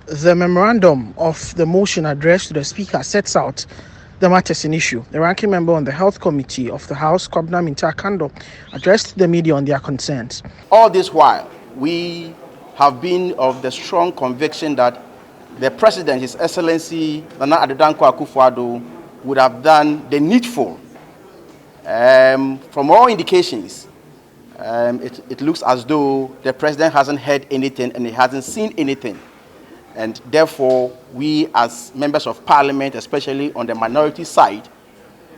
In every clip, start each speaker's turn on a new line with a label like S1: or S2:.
S1: The memorandum of the motion addressed to the Speaker sets out the matters in issue. The ranking member on the Health Committee of the House, Kwabena Minta-Kando, addressed the media on their concerns.
S2: All this while, we have been of the strong conviction that the President, His Excellency Nana Addo Dankwa Akufo-Addo, would have done the needful. From all indications, it looks as though the President hasn't heard anything and he hasn't seen anything. And therefore, we as members of Parliament, especially on the minority side,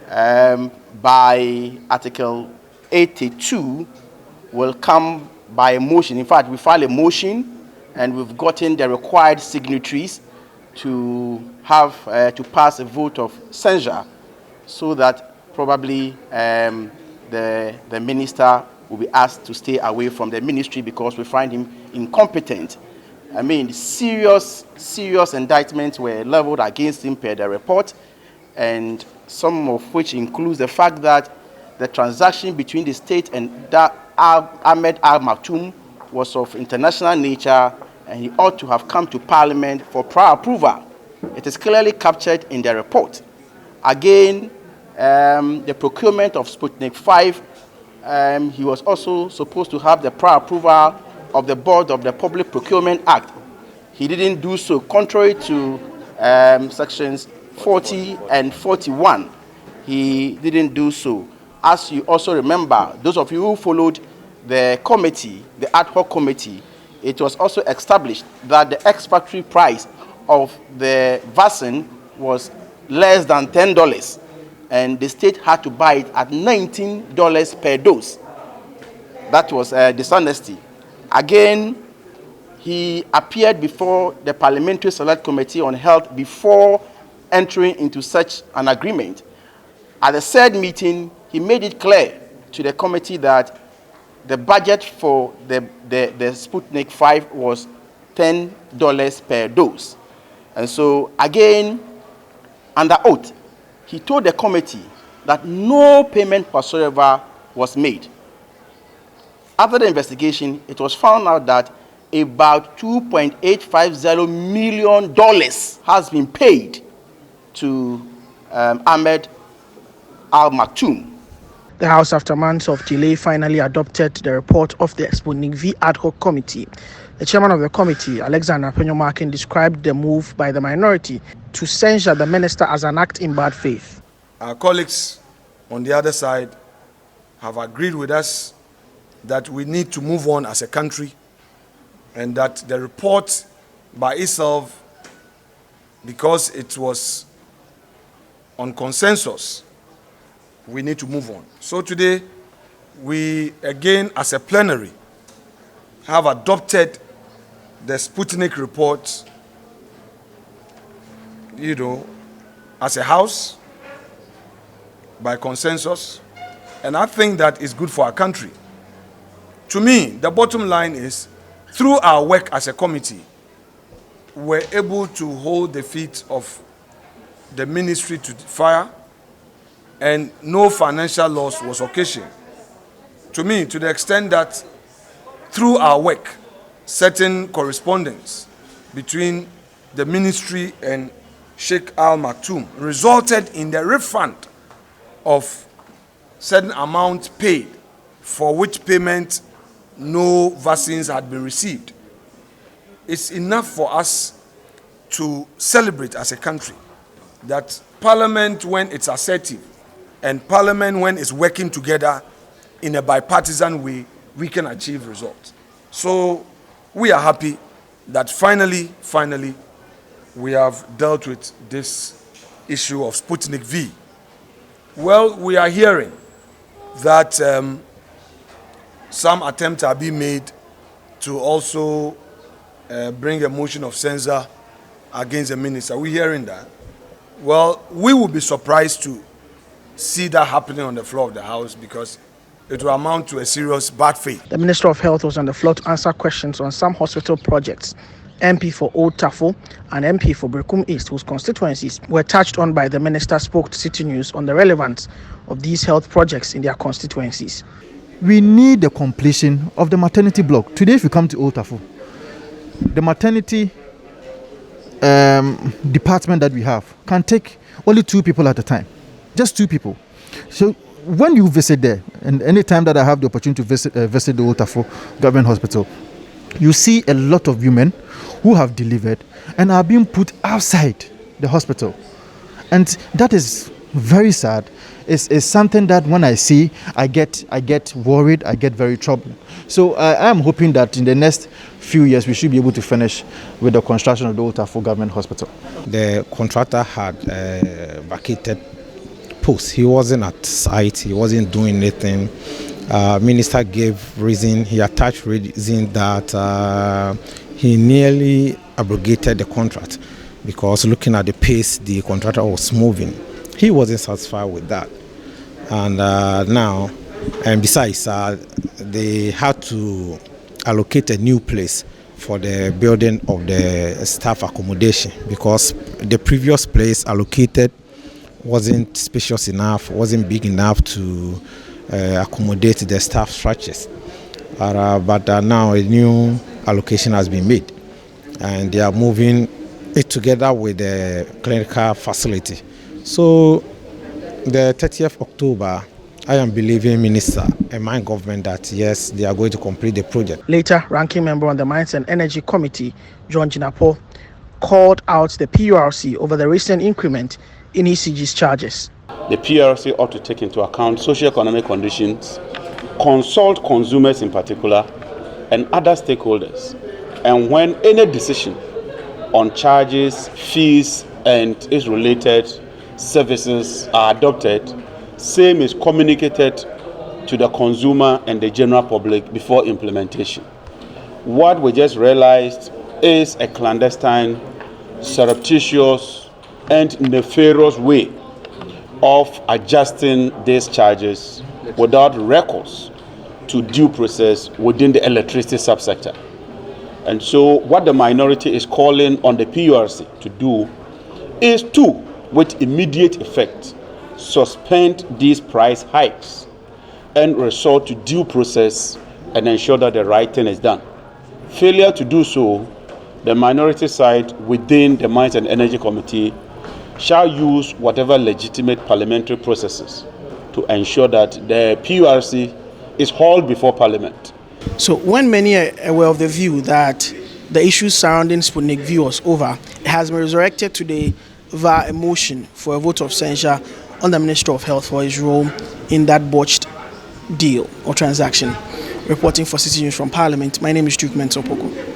S2: by Article 82, will come by a motion. In fact, we filed a motion and we've gotten the required signatories to have to pass a vote of censure, so that probably the minister will be asked to stay away from the ministry because we find him incompetent. I mean, serious indictments were leveled against him per the report, and some of which includes the fact that the transaction between the state and Ahmed Al Maktoum was of international nature, and he ought to have come to Parliament for prior approval. It is clearly captured in the report. Again, the procurement of Sputnik V, he was also supposed to have the prior approval of the Board of the Public Procurement Act. He didn't do so, contrary to sections 40 and 41. He didn't do so. As you also remember, those of you who followed the committee, the ad hoc committee, it was also established that the ex-factory price of the vaccine was less than $10, and the state had to buy it at $19 per dose. That was dishonesty. Again, he appeared before the Parliamentary Select Committee on Health before entering into such an agreement. At the said meeting, he made it clear to the committee that the budget for the Sputnik V was $10 per dose. And so, again, under oath, he told the committee that no payment whatsoever was made. After the investigation, it was found out that about $2.850 million has been paid to Ahmed Al Maktoum.
S1: The House, after months of delay, finally adopted the report of the Sputnik V ad hoc committee. The chairman of the committee, Alexander Penyomarkin, described the move by the minority to censure the minister as an act in bad faith.
S3: Our colleagues on the other side have agreed with us that we need to move on as a country, and that the report by itself, because it was on consensus, we need to move on. So today, we again, as a plenary, have adopted the Sputnik report, as a house, by consensus, and I think that is good for our country. To me, the bottom line is, through our work as a committee, we're able to hold the feet of the ministry to fire, and no financial loss was occasioned. To me, to the extent that through our work, certain correspondence between the ministry and Sheikh Al Maktoum resulted in the refund of certain amount paid, for which payment no vaccines had been received. It's enough for us to celebrate as a country that Parliament, when it's assertive, and Parliament, when it's working together in a bipartisan way, we can achieve results. So we are happy that finally, we have dealt with this issue of Sputnik V. Well, we are hearing that some attempts are being made to also bring a motion of censure against the minister. We're hearing that. Well, we will be surprised to see that happening on the floor of the House, because it will amount to a serious bad faith.
S1: The Minister of Health was on the floor to answer questions on some hospital projects. MP for Old Tafo and MP for Brekum East, whose constituencies were touched on by the minister, spoke to City News on the relevance of these health projects in their constituencies.
S4: We need the completion of the maternity block. Today, if you come to Old Tafo, the maternity department that we have can take only 2 people at a time, just 2 people. So when you visit there, and any time that I have the opportunity to visit the Old Tafo Government Hospital, you see a lot of women who have delivered and are being put outside the hospital, and that is very sad. It's something that when I see, I get worried, I get very troubled. So I am hoping that in the next few years we should be able to finish with the construction of the Old Tafo Government Hospital.
S5: The contractor had vacated post. He wasn't at site. He wasn't doing anything. Minister gave reason. He attached reason that he nearly abrogated the contract because looking at the pace the contractor was moving, he wasn't satisfied with that. And now, and besides, they had to allocate a new place for the building of the staff accommodation because the previous place allocated wasn't spacious enough, wasn't big enough to accommodate the staff structures. But now a new allocation has been made and they are moving it together with the clinical facility. So the 30th October, I am believing Minister and my government that yes, they are going to complete the project.
S1: Later, ranking member on the Mines and Energy Committee, John Jinapo, called out the PURC over the recent increment in ECG's charges.
S6: The PRC ought to take into account socio-economic conditions, consult consumers in particular, and other stakeholders. And when any decision on charges, fees, and its related services are adopted, same is communicated to the consumer and the general public before implementation. What we just realized is a clandestine, surreptitious, and nefarious way of adjusting these charges without recourse to due process within the electricity subsector. And so what the minority is calling on the PURC to do is to, with immediate effect, suspend these price hikes and resort to due process and ensure that the right thing is done. Failure to do so, the minority side within the Mines and Energy Committee shall use whatever legitimate parliamentary processes to ensure that the PURC is hauled before Parliament.
S1: So when many are aware of the view that the issues surrounding Sputnik V was over, it has been resurrected today via a motion for a vote of censure on the Minister of Health for his role in that botched deal or transaction. Reporting for City News from Parliament, my name is Duke Mensopoko.